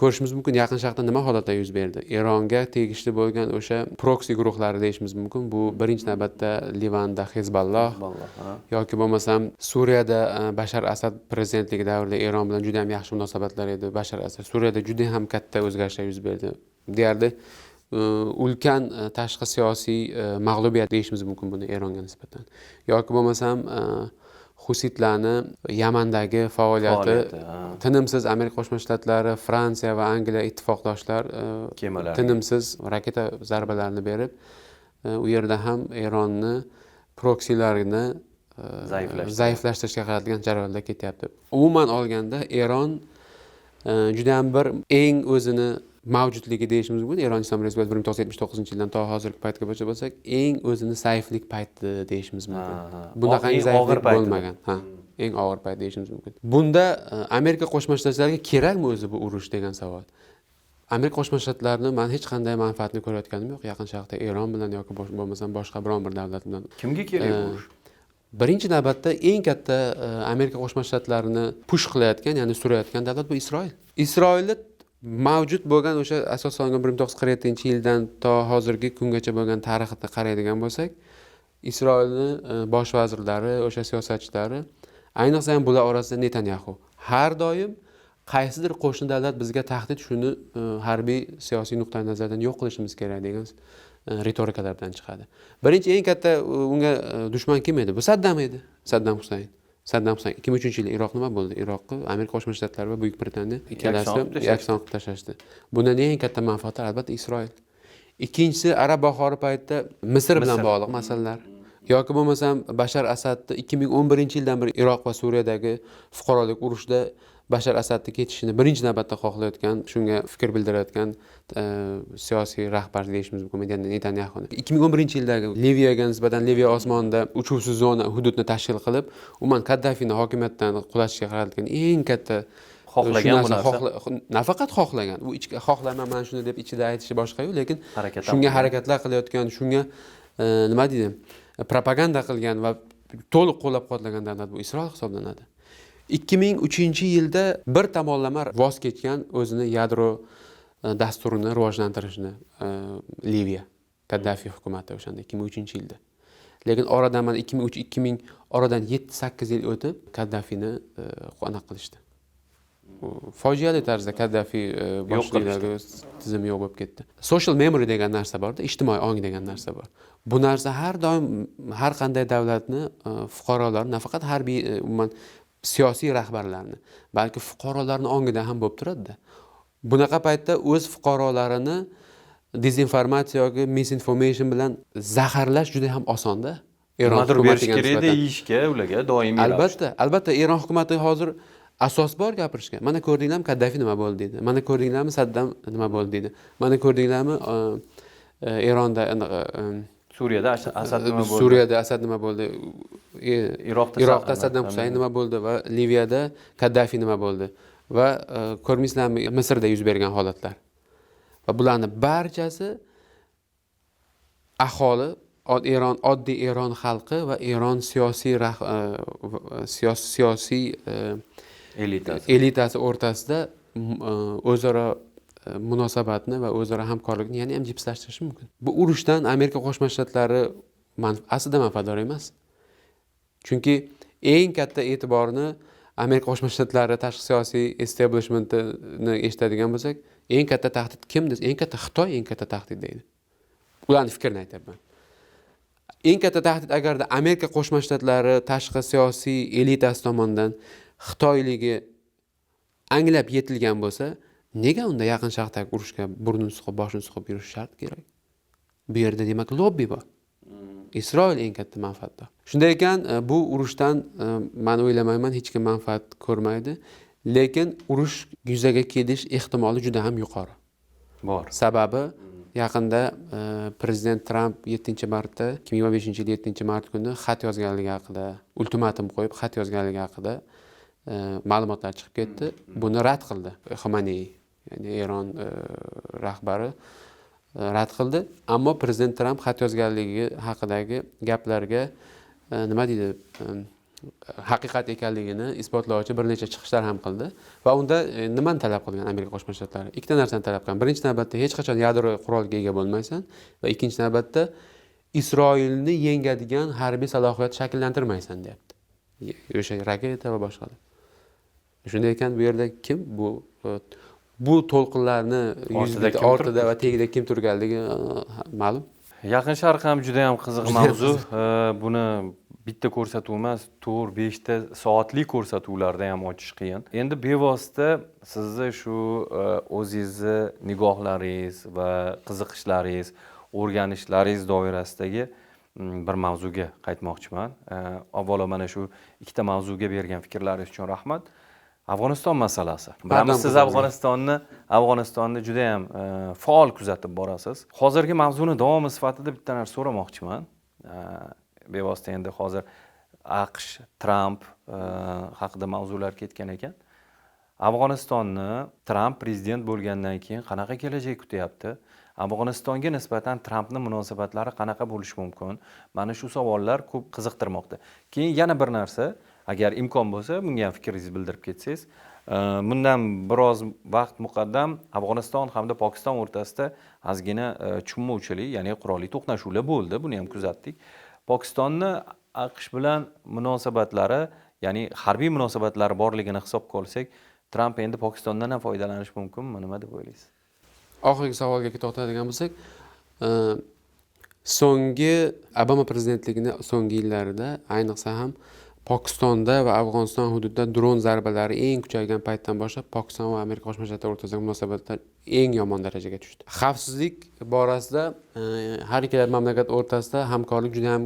ko'rishimiz mumkin Yaqin Sharqda nima holatlar yuz berdi. Eronga tegishli bo'lgan o'sha proksi guruhlari deyishimiz mumkin. Bu birinchi navbatda Livanda Hezbollah yoki bo'lmasam Suriyada Bashar Asad prezidentligi davrida Eron bilan juda ham yaxshi munosabatlar edi. Bashar Asad Suriyada juda ham katta o'zgarishlar yuz berdi. Deyarli ulkan tashqi siyosiy mag'lubiyat deyishimiz mumkin buni Eronga nisbatan. Yoki bo'lmasam Husitlarni Yamandagi faoliyati tinimsiz Amerika Qo'shma Shtatlari, Fransiya va Angliya ittifoqdoshlar tinimsiz raketa zarbalarini berib, u yerda ham Eronni proksilarini zaiflashtirishga qaratilgan jarayonlar ketyapti. Umuman olganda Eron juda ham bir eng o'zini mavjudligi deyishimiz mumkin. Eron Islom Respublikasi 1979-yildan to hozirgi paytga bo'lsak, eng o'zini zaiflik payti deyishimiz mumkin. Bunaqangi zaiflik bo'lmagan. Eng og'ir payt deyishimiz mumkin. Bunda Amerika Qo'shma Shtatlariga kerakmi o'zi bu urush degan savol. Amerika Qo'shma Shtatlarini men hech qanday manfaatni ko'rayotganim yo'q Yaqin Sharqda Eron bilan yoki bo'lmasam boshqa biron bir davlat bilan. Kimga kerak urush? birinchi navbatda eng katta Amerika Qo'shma Shtatlarini push qilayotgan, ya'ni surayotgan davlat bu Isroil. Isroilda mavjud bo'lgan o'sha asos solingan 1947-yildan to hozirgi kungacha bo'lgan tarixni qaraydigan bo'lsak, Isroilni bosh vazirlari, o'sha siyosatchilari, ayniqsa ham bular orasida Netanyahu har doim qaysidir qo'shni davlat bizga tahdid, shuni harbiy siyosiy nuqtai nazardan yo'q qilishimiz kerak degan ritorikalardan chiqadi. Birinchi eng katta unga dushman kim edi? Bu Saddam edi. Saddam Husayn. 2003-yilda Iroq nima bo'ldi? Iroqni Amerika Qo'shma Shtatlari va Buyuk Britaniya ikkalasi yakson qilib tashlashdi. Bundan eng katta manfaatlar albatta Isroil. Ikkinchisi Arab bahori paytida Misr bilan bog'liq masalalar. Yoki bo'lmasam Bashar Asadni 2011-yildan beri Iroq va Suriyadagi fuqarolik urushida Bashar Asadni ketishini birinchi navbatda xohlayotgan, shunga fikr bildirayotgan siyosiy rahbar deyishimiz mumkin Netanyahu. 2011-yildagi Liviyaga nisbatan Liviya osmonida uchuvsiz zona hududni tashkil qilib, umuman Kaddafini hokimiyatdan qulatishga qaratilgan eng katta xohlagan bu narsa. Nafaqat xohlagan, u ichki xohlaman mana shuni deb ichida aytishi boshqa-yu, lekin shunga harakatlar qilayotgan, shunga nima deydi, propaganda qilgan va to'liq qo'llab-quvvatlagan davlat bu Isroil hisoblanadi. 2003-yilda bir tomonlama voz kechgan o'zini yadro dasturini rivojlantirishni Liviya Kaddafi hukumati o'shanda 2003-yilda. Lekin oradan mana 2003-2000 oradan 7-8 yil o'tib Kaddafini anaqa qilishdi. Fojiali tarzda Kaddafi boshliqlari tizimi yo'q bo'lib ketdi. Social memory degan narsa bor-da, ijtimoiy ong degan narsa bor. Bu narsa har doim har qanday davlatni fuqarolari, nafaqat harbiy, umuman siyosiy rahbarlarni, balki fuqarolarni ongida ham bo'lib turadi-da. Bunaqa paytda o'z fuqarolarini dezinformatsiya yoki misinformation bilan zaharlash juda ham oson-da. Eron hukumatiga kerak deyishga ularga doimiy. Albatta Eron hukumati hozir asos bor gapirishga. Mana ko'rdinglarmi Kaddafi nima bo'ldi deydi. Mana ko'rdinglarmi Saddam nima bo'ldi deydi. Mana ko'rdinglarmi Eronda Suriyada Asad nima bo'ldi? Suriyada Asad nima bo'ldi? Iroqda Saddam Husayn nima bo'ldi va Liviyada Kaddafi nima bo'ldi? Va ko'rmaysizlarmi Misrda yuz bergan holatlar. Va bularning barchasi aholi, oddiy Eron xalqi va Eron siyosiy elitasi o'rtasida o'zaro munosabatni va o'zaro hamkorlikni yana ham jipslashtirishi mumkin. Bu urushdan Amerika Qo'shma Shtatlari aslida manfaatdor emas. Chunki eng katta e'tiborni Amerika Qo'shma Shtatlari tashqi siyosiy establishmentini eshitadigan bo'lsak, eng katta tahdid kim desa, eng katta Xitoy eng katta tahdid deydi. Ularning fikrini aytaman. Eng katta tahdid agarda Amerika Qo'shma Shtatlari tashqi siyosiy elitasi tomonidan Xitoyligi anglab yetilgan bo'lsa, nega unda Yaqin Sharqdagi urushga burnini suqib, boshini suqib yurish shart kerak? Bu yerda demak lobbi bor. Isroil eng katta manfaatdor. Shunday ekan, bu urushdan men o'ylamayman hech kim manfaat ko'rmaydi, lekin urush yuzaga kelish ehtimoli juda ham yuqori. Bor. Sababi yaqinda prezident Trump 7-martda 2025-yil 7-mart kuni xat yozganligi haqida, ultimatum qo'yib xat yozganligi haqida ma'lumotlar chiqib ketdi. Buni rad qildi Xomaney, ya'ni Eron rahbari rad qildi. Ammo prezident Trump xat yozganligi haqidagi gaplarga nima deydi, haqiqat ekanligini isbotlovchi bir necha chiqishlar ham qildi va unda nimani talab qilgan Amerika Qo'shma Shtatlari? Ikkita narsani talab qilgan. Birinchi navbatda hech qachon yadro qurolga ega bo'lmaysan va ikkinchi navbatda Isroilni yengadigan harbiy salohiyat shakllantirmaysan, deyapti. O'sha raketa va boshqalar. Shunday ekan, bu yerda kim bu to'lqinlarni ortida va tagida kim turganligi ma'lum. Yaqin Sharq ham juda ham qiziq mavzu. Buni bitta ko'rsatuv emas, 4-5 ta soatlik ko'rsatuvlarda ham ochish qiyin. Endi bevosita sizni shu o'zingizni nigohlaringiz va qiziqishlaringiz, o'rganishlaringiz doirasidagi bir mavzuga qaytmoqchiman. Avvalo mana shu ikkita mavzuga bergan fikrlaringiz uchun rahmat. Afg'oniston masalasi. Bilamiz, siz Afg'onistonni juda ham faol kuzatib borasiz. Hozirgi mavzuni davomi sifatida bitta narsa so'ramoqchiman. Bevosita endi hozir AQSh, Trump haqida mavzular ketgan ekan. Afg'onistonni Tramp prezident bo'lgandan keyin qanaqa kelajak kutyapti? Afg'onistonga nisbatan Trampning munosabatlari qanaqa bo'lishi mumkin? Mana shu savollar ko'p qiziqtirmoqda. Keyin yana bir narsa, agar imkon bo'lsa, bunga ham fikringizni bildirib ketsangiz, bundan biroz vaqt muqaddam Afg'oniston hamda Pokiston o'rtasida ozgina tushunmovchilik, ya'ni qurolli to'qnashuvlar bo'ldi. Buni ham kuzatdik. Pokistonni AQSh bilan munosabatlari, ya'ni harbiy munosabatlari borligini hisobga olsak, Tramp endi Pokistondan ham foydalanishi mumkinmi? Nima deb o'ylaysiz? Oxirgi savolga to'xtaladigan bo'lsak, so'nggi Obama prezidentligining so'nggi yillarida, ayniqsa ham Pokistonda va Afg'oniston hududida dron zarbalari eng kuchaygan paytdan boshlab Pokiston va Amerika Qo'shma Shtatlari o'rtasidagi munosabatlar eng yomon darajaga tushdi. Xavfsizlik borasida har ikkala mamlakat o'rtasida hamkorlik juda ham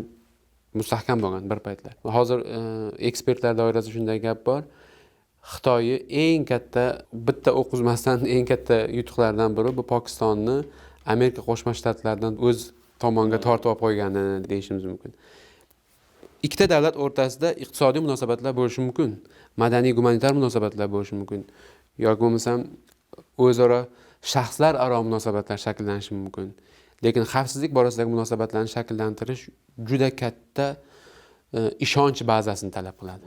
mustahkam bo'lgan bir paytlar. Hozir ekspertlar doirasida shunday gap bor. Xitoyni eng katta bitta o'q uzmasdan eng katta yutuqlardan biri bu Pokistonni Amerika Qo'shma Shtatlaridan o'z tomonga tortib olib qo'yganini deyishimiz mumkin. Ikkita davlat o'rtasida iqtisodiy munosabatlar bo'lishi mumkin, madaniy gumanitar munosabatlar bo'lishi mumkin, yoki bo'lmasam o'zaro shaxslar aro munosabatlar shakllanishi mumkin. Lekin xavfsizlik borasidagi munosabatlarni shakllantirish juda katta ishonch bazasini talab qiladi.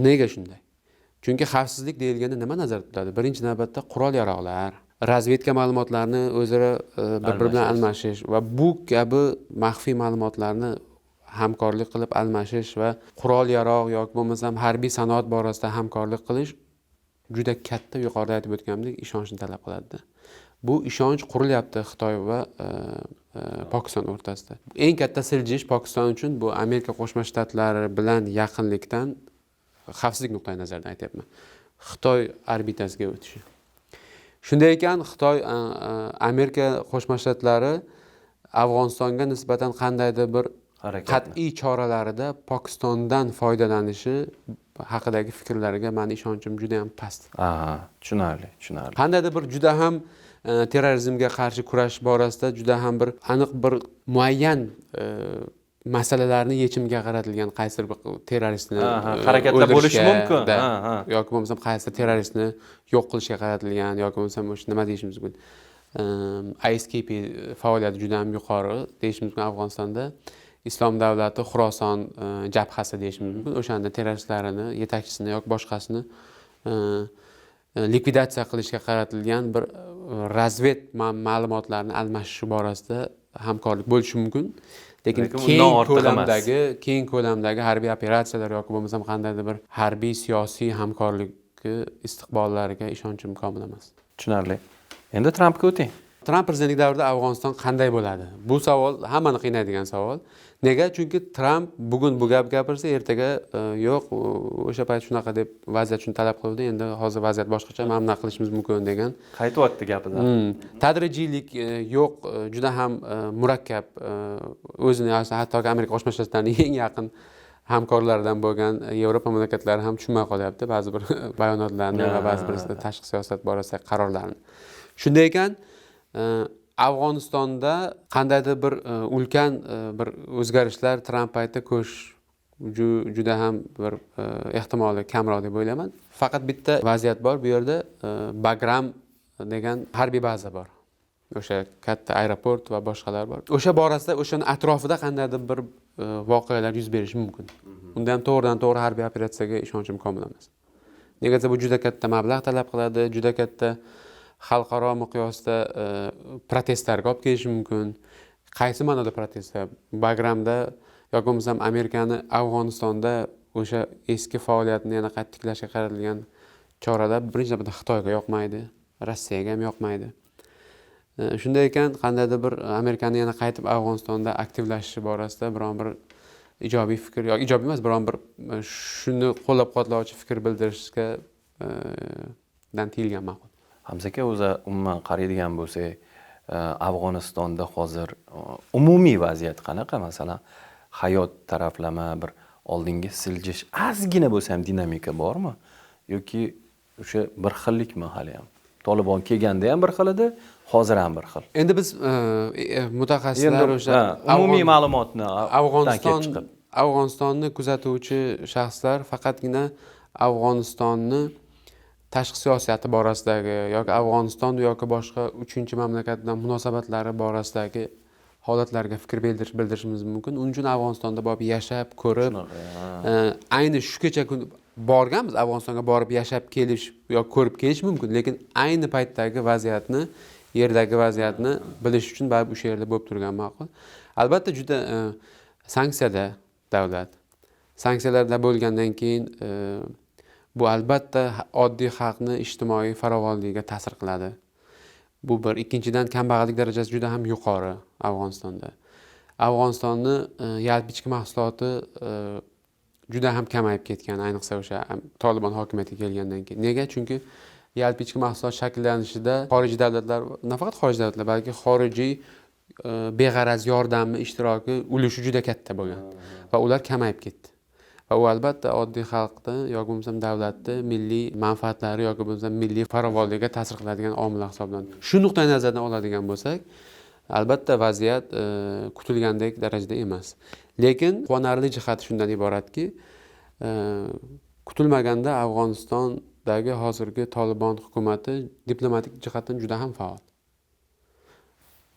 Nega shunday? Chunki xavfsizlik deyilganda nima nazarda tutiladi? Birinchi navbatda qurol-yarog'lar, razvedka ma'lumotlarini o'zaro bir-biri bilan almashish va bu kabi maxfiy ma'lumotlarni hamkorlik qilib almashish va qurol-yarog' yoki bo'lmasam harbiy sanoat borasida hamkorlik qilish juda katta, yuqorida aytib o'tganimdek, ishonchni talab qiladi. Bu ishonch qurilyapti Xitoy va Pokiston o'rtasida. Eng katta siljish Pokiston uchun bu Amerika Qo'shma Shtatlari bilan yaqinlikdan xavfsizlik nuqtai nazaridan aytyapman. Xitoy orbitasiga o'tishi. Shunday ekan, Xitoy Amerika Qo'shma Shtatlari Afg'onistonga nisbatan qandaydir bir qat'iy choralarida Pokistondan foydalanishi haqidagi fikrlarga meni ishonchim juda ham past. Tushunarli. Qandaydir bir juda ham terrorizmga qarshi kurash borasida juda ham bir aniq bir muayyan masalalarni yechimga qaratilgan qaysi bir terroristni harakatlar bo'lishi mumkin. Yoki bo'lmasam qaysi terroristni yo'q qilishga qaratilgan yoki bo'lmasam o'sha nima deyishimiz mumkin. ISKP faoliyati juda ham yuqori deyishimiz mumkin. Afg'onistonda Islom davlati Xuroson jabhasi deyishimiz mumkin. O'shanda terroristlarini, yetakchisini yoki boshqasini likvidatsiya qilishga qaratilgan bir razved ma'lumotlarni almashish borasida hamkorlik bo'lishi mumkin. Lekin keng ko'lamdagi harbiy operatsiyalar yoki bo'lmasam qandaydir bir harbiy siyosiy hamkorlikni istiqbollariga ishonchim komil emas. Tushunarli. Endi Trampga o'ting. Tramp prezidentlik davrida Afg'oniston qanday bo'ladi? Bu savol hammani qiynaydigan savol. Nega? Chunki Tramp bugun bu gap gapirsa, ertaga yo'q, o'sha payt shunaqa deb vaziyat shuni talab qildi, endi hozir vaziyat boshqacha, mana bunaqa qilishimiz mumkin degan. Qaytyapti gapidan. Tadrijiylik yo'q, juda ham murakkab, o'zini hattoki Amerika Qo'shma Shtatlarining eng yaqin hamkorlaridan bo'lgan Yevropa mamlakatlari ham tushunmay qolyapti ba'zi bir bayonotlarni va ba'zi bir tashqi siyosat borasidagi qarorlarni. Shunday ekan, Afg'onistonda qandaydir bir ulkan bir o'zgarishlar Tramp payti ko'rish juda ham bir ehtimoli kamroq deb o'ylayman. Faqat bitta vaziyat bor, bu yerda Bagram degan harbiy baza bor. O'sha katta aeroport va boshqalar bor. O'sha borasida, o'shaning atrofida qandaydir bir voqealar yuz berishi mumkin. Unda ham to'g'ridan-to'g'ri harbiy operatsiyaga ishonchim komil emas. Nega desa, bu juda katta mablag' talab qiladi, juda katta xalqaro miqyosda protestlarga olib kelishi mumkin. Qaysi ma'noda protestlar? Bagramda yoki bo'lmasam Amerikani Afg'onistonda o'sha eski faoliyatini yana qayta tiklashga qaratilgan choralar birinchi navbatda Xitoyga yoqmaydi, Rossiyaga ham yoqmaydi. Shunday ekan, qandaydir bir Amerikani yana qaytib Afg'onistonda aktivlashishi borasida biron bir ijobiy fikr yoki ijobiy emas, biron bir shuni qo'llab-quvvatlovchi fikr bildirishga dan tiyilgan ma'qul. Hamza aka, o'zi umuman qaraydigan bo'lsak, Afg'onistonda hozir umumiy vaziyat qanaqa? Masalan, hayot taraflama bir oldinga siljish, ozgina bo'lsa ham dinamika bormi? Yoki o'sha bir xillikmi hali ham? Tolibon kelganda ham bir xil edi, hozir ham bir xil. Endi biz mutaxassislar o'sha umumiy ma'lumotni Afg'onistonni kuzatuvchi shaxslar faqatgina Afg'onistonni tashqi siyosati borasidagi yoki Afg'oniston yoki boshqa uchinchi mamlakat bilan munosabatlari borasidagi holatlarga fikr bildirishimiz mumkin. Uning uchun Afg'onistonda borib yashab, ko'rib, ayni shu kecha kun borganmiz, Afg'onistonga borib yashab kelish yoki ko'rib kelish mumkin, lekin ayni paytdagi vaziyatni, yerdagi vaziyatni bilish uchun baribir o'sha yerda bo'lib turgan ma'qul. Albatta juda sanksiyada davlat. Sanksiyalarda bo'lgandan keyin bu albatta oddiy xalqni ijtimoiy farovonligiga ta'sir qiladi. Bu bir. Ikkinchidan, kambag'allik darajasi juda ham yuqori Afg'onistonda. Afg'onistonni yalpi ichki mahsuloti juda ham kamayib ketgan, ayniqsa o'sha Tolibon hokimiyatga kelgandan keyin. Nega? Chunki yalpi ichki mahsulot shakllanishida xorijiy davlatlar, nafaqat xorijiy davlatlar, balki xorijiy beg'araz yordami ishtiroki, ulushi juda katta bo'lgan va ular kamayib ketdi. Va u albatta oddiy xalqni yoki bo'lmasam davlatni milliy manfaatlari yoki bo'lmasam milliy farovonligiga ta'sir qiladigan omillar hisoblanadi. Shu nuqtai nazardan oladigan bo'lsak, albatta vaziyat kutilgandek darajada emas. Lekin quvonarli jihati shundan iboratki, kutilmaganda Afg'onistondagi hozirgi Tolibon hukumati diplomatik jihatdan juda ham faol.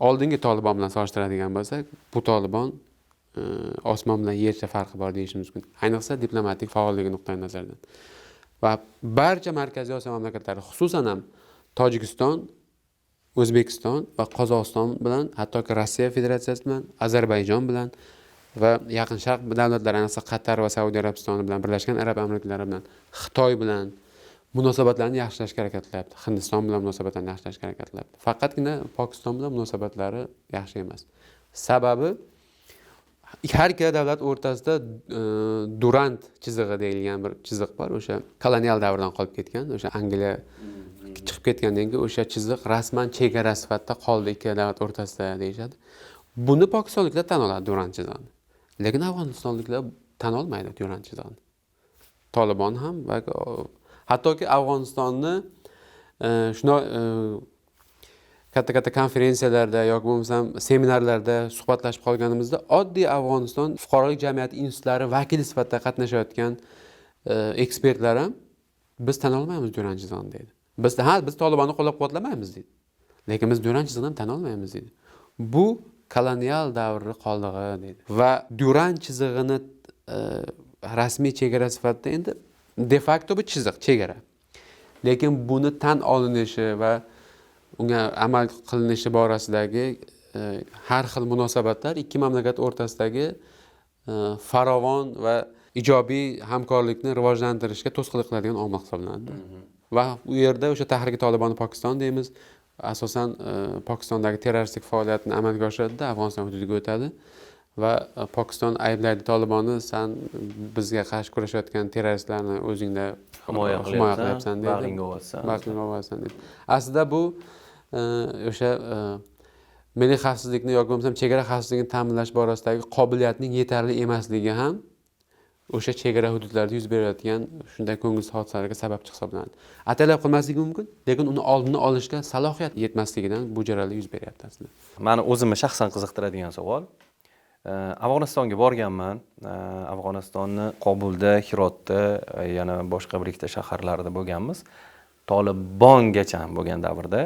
Oldingi Tolibon bilan solishtiradigan bo'lsak, bu Tolibon osmon bilan yercha farqi bor deyishimiz mumkin. Ayniqsa diplomatik faolligi nuqtai nazaridan. Va barcha Markaziy Osiyo mamlakatlari, xususan ham Tojikiston, O'zbekiston va Qozog'iston bilan, hattoki Rossiya Federatsiyasi bilan, Ozarbayjon bilan va Yaqin Sharq davlatlari, ayniqsa Qatar va Saudiya Arabistoni bilan, Birlashgan Arab Amirliklari bilan, Xitoy bilan munosabatlarni yaxshilashga harakat qilyapti. Hindiston bilan munosabatlarni yaxshilashga harakat qilyapti. Faqatgina Pokiston bilan munosabatlari yaxshi emas. Sababi har ikkala davlat o'rtasida Durant chizig'i deyilgan bir chiziq bor. O'sha kolonial davrdan qolib ketgan, o'sha Angliya chiqib ketgandan keyin o'sha chiziq rasman chegara sifatida qoldi ikkala davlat o'rtasida deyishadi. Buni pokistonliklar tan oladi, Durant chizig'ini. Lekin afg'onistonliklar tan olmaydi Durant chizig'ini. Tolibon ham va hattoki Afg'onistonni katta konferensiyalarda yoki bo'lmasam seminarlarda suhbatlashib qolganimizda oddiy Afg'oniston fuqarolik jamiyati institutlari vakili sifatida qatnashayotgan ekspertlar ham biz tan olmaymiz Durant chizig'ini deydi. Biz Tolibonni qo'llab-quvvatlamaymiz deydi. Lekin biz Durant chizig'ini ham tan olmaymiz deydi. Bu kolonial davri qoldig'i deydi. Va Durant chizig'ini rasmiy chegara sifatida endi de facto bu chiziq, chegara. Lekin buni tan olinishi va unga amal qilinishi borasidagi har xil munosabatlar ikki mamlakat o'rtasidagi farovon va ijobiy hamkorlikni rivojlantirishga to'sqinlik qiladigan omil hisoblanadi. Va u yerda o'sha tahriki Tolibon Pokiston deymiz, asosan Pokistondagi terroristik faoliyatni amalga oshiradi, Afg'oniston hududiga o'tadi va Pokiston ayblaydi Tolibonni, sen bizga qarshi kurashayotgan terroristlarni o'zingda himoya qilyapsan deydi. Bag'ringga olyapsan deydi. Aslida bu o'sha milliy xavfsizlikni yoki bo'lmasam chegara xavfsizligini ta'minlash borasidagi qobiliyatning yetarli emasligi ham o'sha chegara hududlarda yuz berayotgan shunday ko'ngilsiz hodisalarga sababchi hisoblanadi. Atalab qilmasligi mumkin, lekin uni oldini olishga salohiyat yetmasligidan bu jarayonlar yuz beryapti aslida. Meni o'zimni shaxsan qiziqtiradigan savol. Afg'onistonga borganman. Afg'onistonni Qobulda, Hirotda, yana boshqa bir ikkita shaharlarda bo'lganmiz. Tolibongacha bo'lgan davrda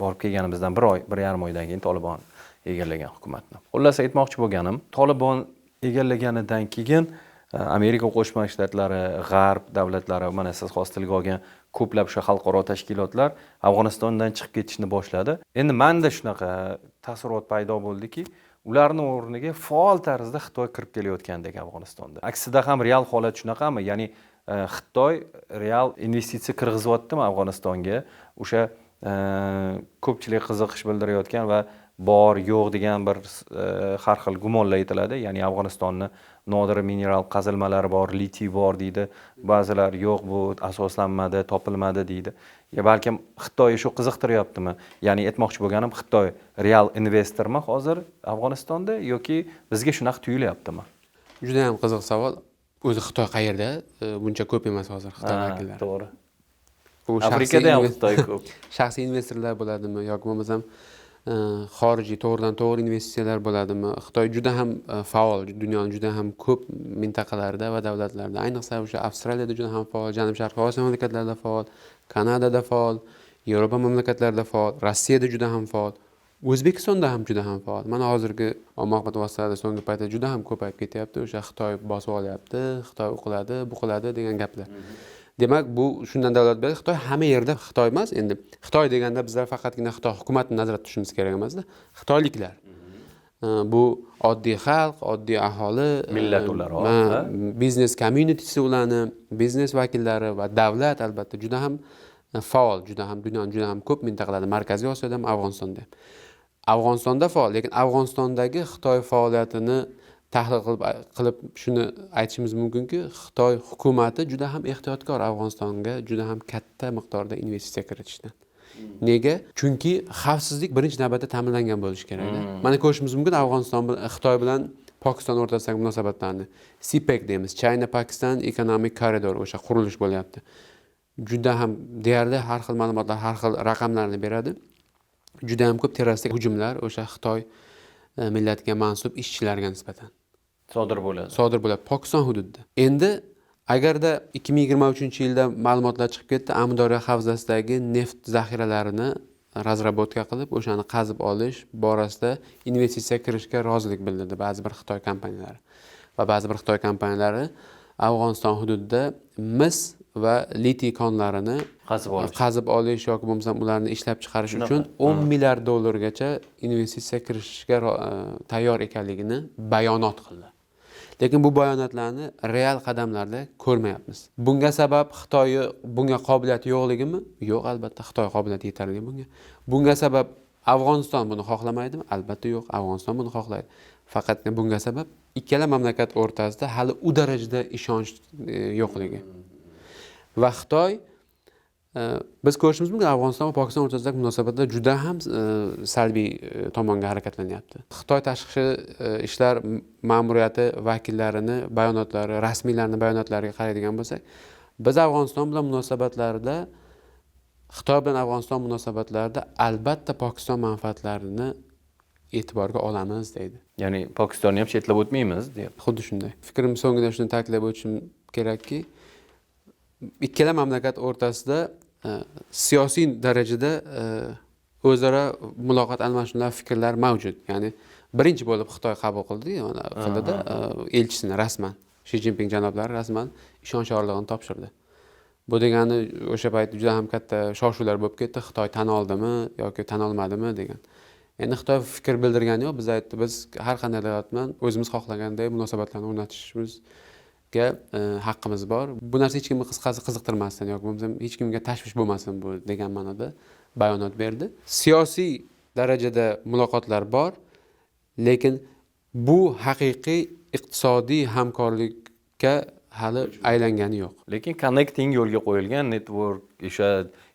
borib kelganimizdan bir oy, 1,5 oydan keyin Tolibon egallagan hukumatni. Xullas aytmoqchi bo'lganim, Tolibon egallaganidan keyin Amerika Qo'shma Shtatlari, G'arb davlatlari, mana siz xos tilga olgan ko'plab o'sha xalqaro tashkilotlar Afg'onistondan chiqib ketishni boshladi. Endi menda shunaqa taassurot paydo bo'ldiki, ularning o'rniga faol tarzda Xitoy kirib kelayotgandek Afg'onistonda. Aksida ham real holat shunaqami? Ya'ni Xitoy real investitsiya kirg'izyaptimi Afg'onistonga? O'sha ko'pchilik qiziqish bildirayotgan va bor, yo'q degan bir har xil gumonlar aytiladi. Ya'ni Afg'onistonni nodir mineral qazilmalari bor, litiy bor deydi. Ba'zilar yo'q, bu asoslanmadi, topilmadi deydi. Balkim Xitoy shu qiziqtiryaptimi? Ya'ni aytmoqchi bo'lganim, Xitoy real investormi hozir Afg'onistonda yoki bizga shunaqa tuyulyaptimi? Juda ham qiziq savol. O'zi Xitoy qayerda? Buncha ko'p emas hozir Xitoy vakillari. To'g'ri. Afrikada ham Xitoy ko'p. Shaxsiy investorlar bo'ladimi yoki bo'lmasam xorijiy to'g'ridan to'g'ri investitsiyalar bo'ladimi? Xitoy juda ham faol, dunyoning juda ham ko'p mintaqalarida va davlatlarda, ayniqsa o'sha Avstraliyada juda ham faol, Janubiy Sharqiy Osiyo mamlakatlarida faol, Kanadada faol, Yevropa mamlakatlarida faol, Rossiyada juda ham faol, O'zbekistonda ham juda ham faol. Mana hozirgi ommaviy vositalarda so'nggi paytda juda ham ko'payib ketyapti. O'sha Xitoy bosib olyapti, Xitoy u qiladi, bu qiladi degan gaplar. Demak, bu shundan dalolat beradi. Xitoy hamma yerda Xitoy emas. Endi Xitoy deganda bizlar faqatgina Xitoy hukumatini nazarda tutishimiz kerak emasda. Xitoyliklar. Bu oddiy xalq, oddiy aholi, Millat ular, biznes community ularni, biznes vakillari va davlat albatta juda ham faol, juda ham dunyoning juda ham ko'p mintaqalarida, Markaziy Osiyoda ham, Afg'onistonda ham. Afg'onistonda faol, lekin Afg'onistondagi Xitoy faoliyatini tahlil qilib shuni aytishimiz mumkinki, Xitoy hukumati juda ham ehtiyotkor Afg'onistonga juda ham katta miqdorda investitsiya kiritishdan. Nega? Chunki xavfsizlik birinchi navbatda ta'minlangan bo'lishi kerak. Mana ko'rishimiz mumkin Afg'oniston bilan Xitoy bilan Pokiston o'rtasidagi munosabatlarni. CPEC deymiz, China Pakistan Economic Corridor o'sha qurilish bo'lyapti. Juda ham deyarli har xil ma'lumotlar, har xil raqamlarni beradi. Juda ham ko'p terroristik hujumlar o'sha Xitoy millatiga mansub ishchilarga nisbatan sodir bo'ladi Pokiston hududida. Endi agarda 2023-yilda ma'lumotlar chiqib ketdi, Amudaryo havzasidagi neft zaxiralarini razrabotka qilib, o'shani qazib olish borasida investitsiya kirishga rozilik bildirdi ba'zi bir Xitoy kompaniyalari. Va ba'zi bir Xitoy kompaniyalari Afg'oniston hududida mis va litiy konlarini qazib olish yoki bo'lmasam ularni ishlab chiqarish uchun 10 milliard dollargacha investitsiya kirishga tayyor ekanligini bayonot qildi. Lekin bu bayonotlarni real qadamlarda ko'rmayapmiz. Bunga sabab Xitoy bunga qobiliyati yo'qligimi? Yo'q, albatta Xitoy qobiliyati yetarli bunga. Bunga sabab Afg'oniston buni xohlamaydimi? Albatta yo'q, Afg'oniston buni xohlaydi. Faqat bunga sabab ikkala mamlakat o'rtasida hali u darajada ishonch yo'qligi. Va Xitoy biz ko'rishimiz mumkin Afg'oniston va Pokiston o'rtasidagi munosabatlar juda ham salbiy tomonga harakatlanyapti. Xitoy tashqi ishlar ma'muriyati vakillarini bayonotlari, rasmiylarning bayonotlariga qaraydigan bo'lsak, biz Afg'oniston bilan munosabatlarda Xitoy bilan Afg'oniston munosabatlarida albatta Pokiston manfaatlarini e'tiborga olamiz deydi. Ya'ni Pokistonni ham chetlab o'tmaymiz deyapti. Xuddi shunday. Fikrim so'ngida shuni ta'kidlab o'tishim kerakki, ikkala mamlakat o'rtasida siyosiy darajada o'zaro muloqot almashinuvlar, fikrlar mavjud. Ya'ni birinchi bo'lib Xitoy qabul qildida elchisini rasman, Shi Jinping janoblari rasman ishonch yorlig'ini topshirdi. Bu degani o'sha payt juda ham katta shov-shuvlar bo'lib ketdi. Xitoy tan oldimi yoki tan olmadimi degan. Endi Xitoy fikr bildirgani yo'q, biz aytdi, biz har qanday davlat bilan o'zimiz xohlaganday munosabatlarni o'rnatishimizga haqqimiz bor. Bu narsa hech kimni qisqasi qiziqtirmasdan yoki bo'lmasam hech kimga tashvish bo'lmasin bu degan ma'noda bayonot berdi. Siyosiy darajada muloqotlar bor, lekin bu haqiqiy iqtisodiy hamkorlikka hali aylangani yo'q. Lekin connecting yo'lga qo'yilgan network o'sha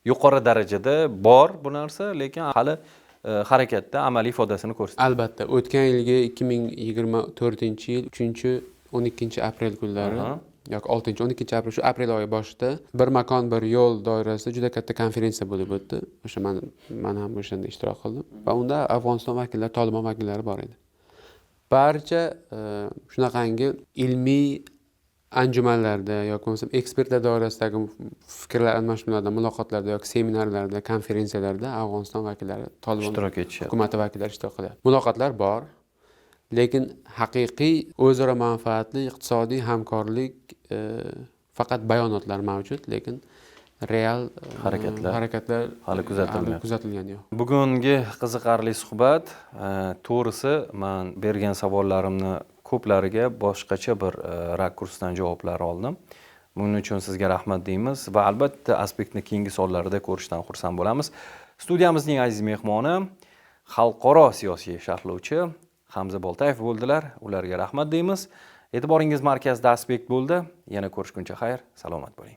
yuqori darajada bor bu narsa, lekin hali harakatda amaliy ifodasini ko'rsatdi. Albatta, o'tgan yilgi 2024-yil 3-12 aprel kunlari yoki 6-12 aprel, shu aprel oyi boshida bir makon bir yo'l doirasida juda katta konferensiya bo'lib o'tdi. O'sha men ham o'shanda ishtirok qildim va unda Afg'oniston vakillari, Tolibon vakillari bor edi. Barcha shunaqangi ilmiy anjumanlarda yoki bo'lmasam ekspertlar doirasidagi fikrlar almashinuvlarda, muloqotlarda yoki seminarlarda, konferensiyalarda Afg'oniston vakillari, Tolibon hukumati vakillari ishtirok qilyapti. Muloqotlar bor, lekin haqiqiy o'zaro manfaatli iqtisodiy hamkorlik faqat bayonotlar mavjud, lekin real harakatlar hali kuzatilgani yo'q. Bugungi qiziqarli suhbat, to'g'risi men bergan savollarimni ko'plariga boshqacha bir rakursdan javoblar oldim. Buning uchun sizga rahmat deymiz va albatta aspektni keyingi sonlarida ko'rishdan xursand bo'lamiz. Studiyamizning aziz mehmoni xalqaro siyosiy sharhlovchi Hamza Boltayev bo'ldilar. Ularga rahmat deymiz. E'tiboringiz markazida Aspekt bo'ldi. Yana ko'rishguncha xayr, salomat bo'ling.